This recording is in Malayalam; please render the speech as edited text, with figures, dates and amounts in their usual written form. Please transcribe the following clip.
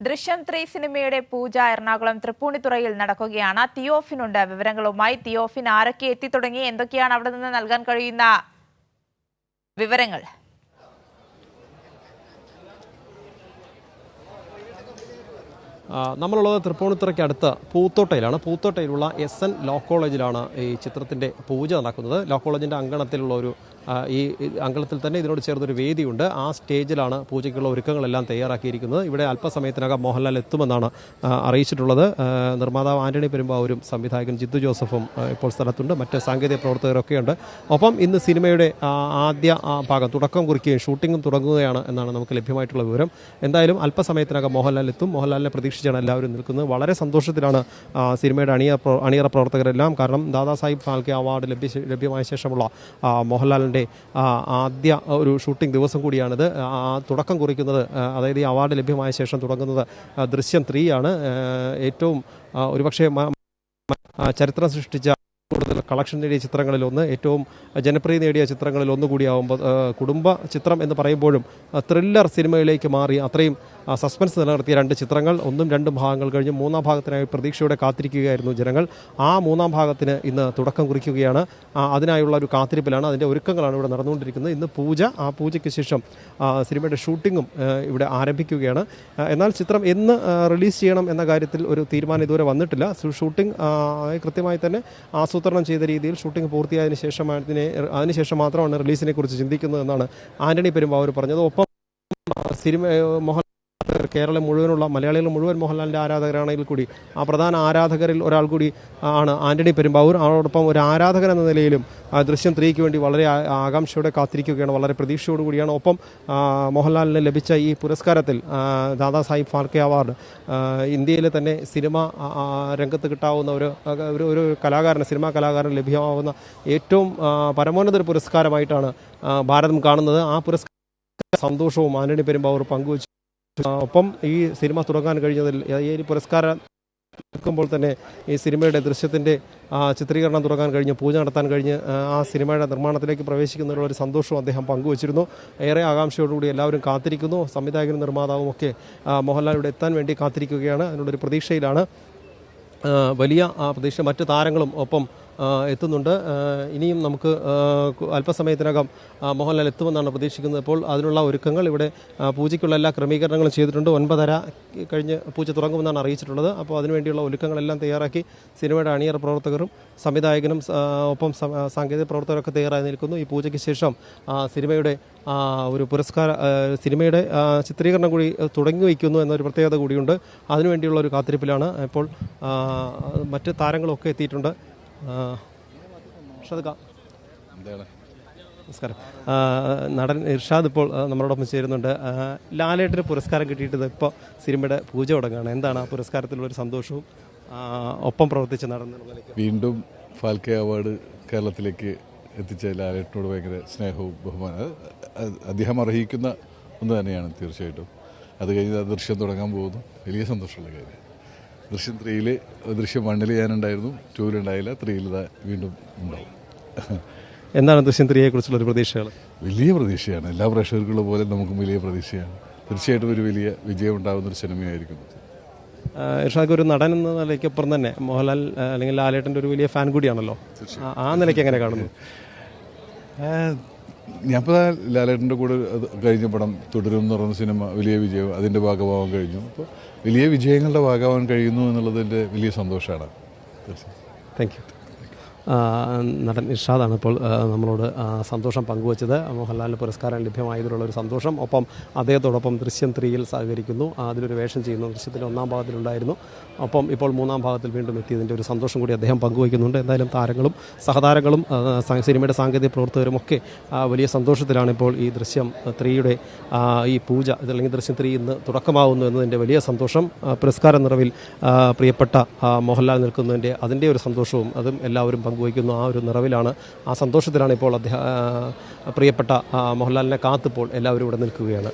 ദൃശ്യം 3 സിനിമയുടെ പൂജ എറണാകുളം തൃപ്പൂണിത്തുറയിൽ നടക്കുകയാണ്. തിയോഫിനുണ്ട് വിവരങ്ങളുമായി. തിയോഫിൻ, ആരൊക്കെ എത്തിത്തുടങ്ങി, എന്തൊക്കെയാണ് അവിടെ നിന്ന് നൽകാൻ കഴിയുന്ന വിവരങ്ങൾ? നമ്മളുള്ളത് തൃപ്പൂണിത്തുറയ്ക്ക് അടുത്ത് പൂത്തോട്ടയിലാണ്. പൂത്തോട്ടയിലുള്ള SN ലോ കോളേജിലാണ് ഈ ചിത്രത്തിൻ്റെ പൂജ നടക്കുന്നത്. ലോ കോളേജിൻ്റെ അങ്കണത്തിലുള്ള ഈ അങ്കണത്തിൽ തന്നെ ഇതിനോട് ചേർന്നൊരു വേദിയുണ്ട്. ആ സ്റ്റേജിലാണ് പൂജയ്ക്കുള്ള ഒരുക്കങ്ങളെല്ലാം തയ്യാറാക്കിയിരിക്കുന്നത്. ഇവിടെ അല്പസമയത്തിനകം മോഹൻലാൽ എത്തുമെന്നാണ് അറിയിച്ചിട്ടുള്ളത്. നിർമ്മാതാവ് ആന്റണി പെരുമ്പാവൂരും സംവിധായകൻ ജിത്തു ജോസഫും ഇപ്പോൾ സ്ഥലത്തുണ്ട്. മറ്റ് സാങ്കേതിക പ്രവർത്തകരൊക്കെയുണ്ട്. ഒപ്പം ഇന്ന് സിനിമയുടെ ആദ്യ ഭാഗം തുടക്കം കുറിക്കുകയും ഷൂട്ടിങ്ങും തുടങ്ങുകയാണ് എന്നാണ് നമുക്ക് ലഭ്യമായിട്ടുള്ള വിവരം. എന്തായാലും അല്പസമയത്തിനകം മോഹൻലാൽ എത്തും. മോഹൻലാലിനെ പ്രതീക്ഷിച്ചാണ് എല്ലാവരും നിൽക്കുന്നത്. വളരെ സന്തോഷത്തിലാണ് സിനിമയുടെ അണിയറ പ്രവർത്തകരെല്ലാം. കാരണം ദാദാസാഹിബ് ഫാൽക്കെ അവാർഡ് ലഭ്യമായ ശേഷമുള്ള മോഹൻലാലിൻ്റെ ആദ്യ ഒരു ഷൂട്ടിംഗ് ദിവസം കൂടിയാണിത്. തുടക്കം കുറിക്കുന്നത്, അതായത് ഈ അവാർഡ് ലഭ്യമായ ശേഷം തുടങ്ങുന്നത് ദൃശ്യം 3 ആണ്. ഏറ്റവും ഒരുപക്ഷെ ചരിത്രം സൃഷ്ടിച്ച കൂടുതൽ കളക്ഷൻ നേടിയ ചിത്രങ്ങളിലൊന്ന്, ഏറ്റവും ജനപ്രിയ നേടിയ ചിത്രങ്ങളിൽ ഒന്നുകൂടിയാവുമ്പോൾ കുടുംബ ചിത്രം എന്ന് പറയുമ്പോഴും ത്രില്ലർ സിനിമയിലേക്ക് മാറി അത്രയും സസ്പെൻസ് നിലനിർത്തിയ 2 ചിത്രങ്ങൾ. 1ഉം 2ഉം ഭാഗങ്ങൾ കഴിഞ്ഞ് 3ആം ഭാഗത്തിനായി പ്രതീക്ഷയോടെ കാത്തിരിക്കുകയായിരുന്നു ജനങ്ങൾ. ആ 3ആം ഭാഗത്തിന് ഇന്ന് തുടക്കം കുറിക്കുകയാണ്. അതിനായുള്ള ഒരു കാത്തിരിപ്പിലാണ്, അതിൻ്റെ ഒരുക്കങ്ങളാണ് ഇവിടെ നടന്നുകൊണ്ടിരിക്കുന്നത്. ഇന്ന് പൂജ, ആ പൂജയ്ക്ക് ശേഷം സിനിമയുടെ ഷൂട്ടിങ്ങും ഇവിടെ ആരംഭിക്കുകയാണ്. എന്നാൽ ചിത്രം എന്ന് റിലീസ് ചെയ്യണം എന്ന കാര്യത്തിൽ ഒരു തീരുമാനം ഇതുവരെ വന്നിട്ടില്ല. ഷൂട്ടിംഗ് കൃത്യമായി തന്നെ ആസൂത്രണം ചെയ്ത രീതിയിൽ ഷൂട്ടിംഗ് പൂർത്തിയായതിനു ശേഷം അതിനുശേഷം മാത്രമാണ് റിലീസിനെ കുറിച്ച് ചിന്തിക്കുന്നത് എന്നാണ് ആന്റണി പെരുമ്പാവൂർ പറഞ്ഞത്. ഒപ്പം സിനിമ കേരളം മുഴുവനുള്ള മലയാളികൾ മുഴുവൻ മോഹൻലാലിൻ്റെ ആരാധകരാണെങ്കിൽ കൂടി ആ പ്രധാന ആരാധകരിൽ ഒരാൾ കൂടി ആണ് ആന്റണി പെരുമ്പാവൂർ. അതോടൊപ്പം ഒരു ആരാധകൻ എന്ന നിലയിലും ദൃശ്യം 3ക്ക് വേണ്ടി വളരെ ആകാംക്ഷയോടെ കാത്തിരിക്കുകയാണ്, വളരെ പ്രതീക്ഷയോടുകൂടിയാണ്. ഒപ്പം മോഹൻലാലിന് ലഭിച്ച ഈ പുരസ്കാരത്തിൽ ദാദാസാഹിബ് ഫാൽക്കെ അവാർഡ് ഇന്ത്യയിലെ തന്നെ സിനിമ രംഗത്ത് കിട്ടാവുന്ന ഒരു കലാകാരന്, സിനിമാ കലാകാരന് ലഭ്യമാവുന്ന ഏറ്റവും പരമോന്നത ഒരു പുരസ്കാരമായിട്ടാണ് ഭാരതം കാണുന്നത്. ആ പുരസ്കാര സന്തോഷവും ആന്റണി പെരുമ്പാവൂർ പങ്കുവച്ചു. ഒപ്പം ഈ സിനിമ തുടങ്ങാൻ കഴിഞ്ഞതിൽ, ഈ പുരസ്കാരം എടുക്കുമ്പോൾ തന്നെ ഈ സിനിമയുടെ ദൃശ്യത്തിൻ്റെ ചിത്രീകരണം തുടങ്ങാൻ കഴിഞ്ഞ്, പൂജ നടത്താൻ കഴിഞ്ഞ് ആ സിനിമയുടെ നിർമ്മാണത്തിലേക്ക് പ്രവേശിക്കുന്നതിനുള്ള ഒരു സന്തോഷവും അദ്ദേഹം പങ്കുവച്ചിരുന്നു. ഏറെ ആകാംക്ഷയോടുകൂടി എല്ലാവരും കാത്തിരിക്കുന്നു. സംവിധായകനും നിർമ്മാതാവും ഒക്കെ മോഹൻലാൽ ഇവിടെ എത്താൻ വേണ്ടി കാത്തിരിക്കുകയാണ്. അതിനുള്ളൊരു പ്രതീക്ഷയിലാണ്. വലിയ പ്രതീക്ഷ. മറ്റ് താരങ്ങളും ഒപ്പം എത്തുന്നുണ്ട്. ഇനിയും നമുക്ക് അല്പസമയത്തിനകം മോഹൻലാൽ എത്തുമെന്നാണ് പ്രതീക്ഷിക്കുന്നത്. ഇപ്പോൾ അതിനുള്ള ഒരുക്കങ്ങൾ, ഇവിടെ പൂജയ്ക്കുള്ള എല്ലാ ക്രമീകരണങ്ങളും ചെയ്തിട്ടുണ്ട്. 9:30 കഴിഞ്ഞ് പൂജ തുടങ്ങുമെന്നാണ് അറിയിച്ചിട്ടുള്ളത്. അപ്പോൾ അതിനുവേണ്ടിയുള്ള ഒരുക്കങ്ങളെല്ലാം തയ്യാറാക്കി സിനിമയുടെ അണിയറ പ്രവർത്തകരും സംവിധായകനും ഒപ്പം സാങ്കേതിക പ്രവർത്തകരൊക്കെ തയ്യാറായി നിൽക്കുന്നു. ഈ പൂജയ്ക്ക് ശേഷം സിനിമയുടെ ഒരു സിനിമയുടെ ചിത്രീകരണം കൂടി തുടങ്ങി വയ്ക്കുന്നു എന്നൊരു പ്രത്യേകത കൂടിയുണ്ട്. അതിനുവേണ്ടിയുള്ള ഒരു കാത്തിരിപ്പിലാണ്. ഇപ്പോൾ മറ്റ് താരങ്ങളൊക്കെ എത്തിയിട്ടുണ്ട്. നമസ്കാരം. നടൻ ഇർഷാദ് ഇപ്പോൾ നമ്മളോടൊപ്പം ചേരുന്നുണ്ട്. ലാലേട്ടന് പുരസ്കാരം കിട്ടിയിട്ട് ഇപ്പോൾ സിനിമയുടെ പൂജ തുടങ്ങുകയാണ്. എന്താണ് ആ പുരസ്കാരത്തിലുള്ളൊരു സന്തോഷവും ഒപ്പം പ്രവർത്തിച്ച് നടന്നുള്ളത്? വീണ്ടും ഫാൽക്കെ അവാർഡ് കേരളത്തിലേക്ക് എത്തിച്ച ലാലേട്ടനോട് ഭയങ്കര സ്നേഹവും ബഹുമാനം അദ്ദേഹം അർഹിക്കുന്ന ഒന്ന് തന്നെയാണ് തീർച്ചയായിട്ടും. അത് കഴിഞ്ഞ് ദൃശ്യം തുടങ്ങാൻ പോകുന്നു. വലിയ സന്തോഷമുള്ള കാര്യം. ദൃശ്യം 3-ൽ, ദൃശ്യം 1-ൽ ഞാനുണ്ടായിരുന്നു, 2-ലുണ്ടായില്ല, 3-ൽ വീണ്ടും ഉണ്ടാവും. എന്താണ് ദൃശ്യം 3യെ കുറിച്ചുള്ളൊരു പ്രതീക്ഷകൾ? വലിയ പ്രതീക്ഷയാണ്. എല്ലാ പ്രേക്ഷകർക്കുള്ള പോലെ നമുക്കും വലിയ പ്രതീക്ഷയാണ്. തീർച്ചയായിട്ടും ഒരു വലിയ വിജയം ഉണ്ടാകുന്നൊരു സിനിമയായിരിക്കും. ഇർഷാദ് ഒരു നടൻ എന്ന നിലയ്ക്കപ്പുറം തന്നെ മോഹൻലാൽ അല്ലെങ്കിൽ ലാലേട്ടൻ്റെ ഒരു വലിയ ഫാൻ കൂടിയാണല്ലോ. ആ നിലയ്ക്ക് എങ്ങനെ കാണുന്നു? ഞാനിപ്പോൾ ലാലേട്ടൻ്റെ കൂടെ കഴിഞ്ഞ പടം തുടരും എന്ന് പറയുന്ന സിനിമ വലിയ വിജയം, അതിൻ്റെ ഭാഗമാവാൻ കഴിഞ്ഞു. അപ്പോൾ വലിയ വിജയങ്ങളുടെ ഭാഗമാവാൻ കഴിയുന്നു എന്നുള്ളതിൻ്റെ വലിയ സന്തോഷമാണ്. Thank you. നടൻ ഇർഷാദാണ് ഇപ്പോൾ നമ്മളോട് സന്തോഷം പങ്കുവച്ചത്. മോഹൻലാലിന് പുരസ്കാരം ലഭ്യമായതിലുള്ളൊരു സന്തോഷം. ഒപ്പം അദ്ദേഹത്തോടൊപ്പം ദൃശ്യം 3-ൽ സഹകരിക്കുന്നു, അതിലൊരു വേഷം ചെയ്യുന്നു. ദൃശ്യത്തിൻ്റെ 1ആം ഭാഗത്തിലുണ്ടായിരുന്നു. ഒപ്പം ഇപ്പോൾ 3ആം ഭാഗത്തിൽ വീണ്ടും എത്തിയതിൻ്റെ ഒരു സന്തോഷം കൂടി അദ്ദേഹം പങ്കുവയ്ക്കുന്നുണ്ട്. എന്തായാലും താരങ്ങളും സഹതാരങ്ങളും സിനിമയുടെ സാങ്കേതിക പ്രവർത്തകരും ഒക്കെ വലിയ സന്തോഷത്തിലാണ്. ഇപ്പോൾ ഈ ദൃശ്യം 3യുടെ ഈ പൂജ, ഇതല്ലെങ്കിൽ ദൃശ്യം 3 ഇന്ന് തുടക്കമാകുന്നു എന്നതിൻ്റെ വലിയ സന്തോഷം. പുരസ്കാര നിറവിൽ പ്രിയപ്പെട്ട മോഹൻലാൽ നിൽക്കുന്നതിൻ്റെ അതിൻ്റെ ഒരു സന്തോഷവും അതും എല്ലാവരും പങ്കുവയ്ക്കുന്നു. ആ ഒരു നിറവിലാണ്, ആ സന്തോഷത്തിലാണ് ഇപ്പോൾ പ്രിയപ്പെട്ട മോഹൻലാലിനെ കാത്തിപ്പോൾ എല്ലാവരും ഇവിടെ നിൽക്കുകയാണ്.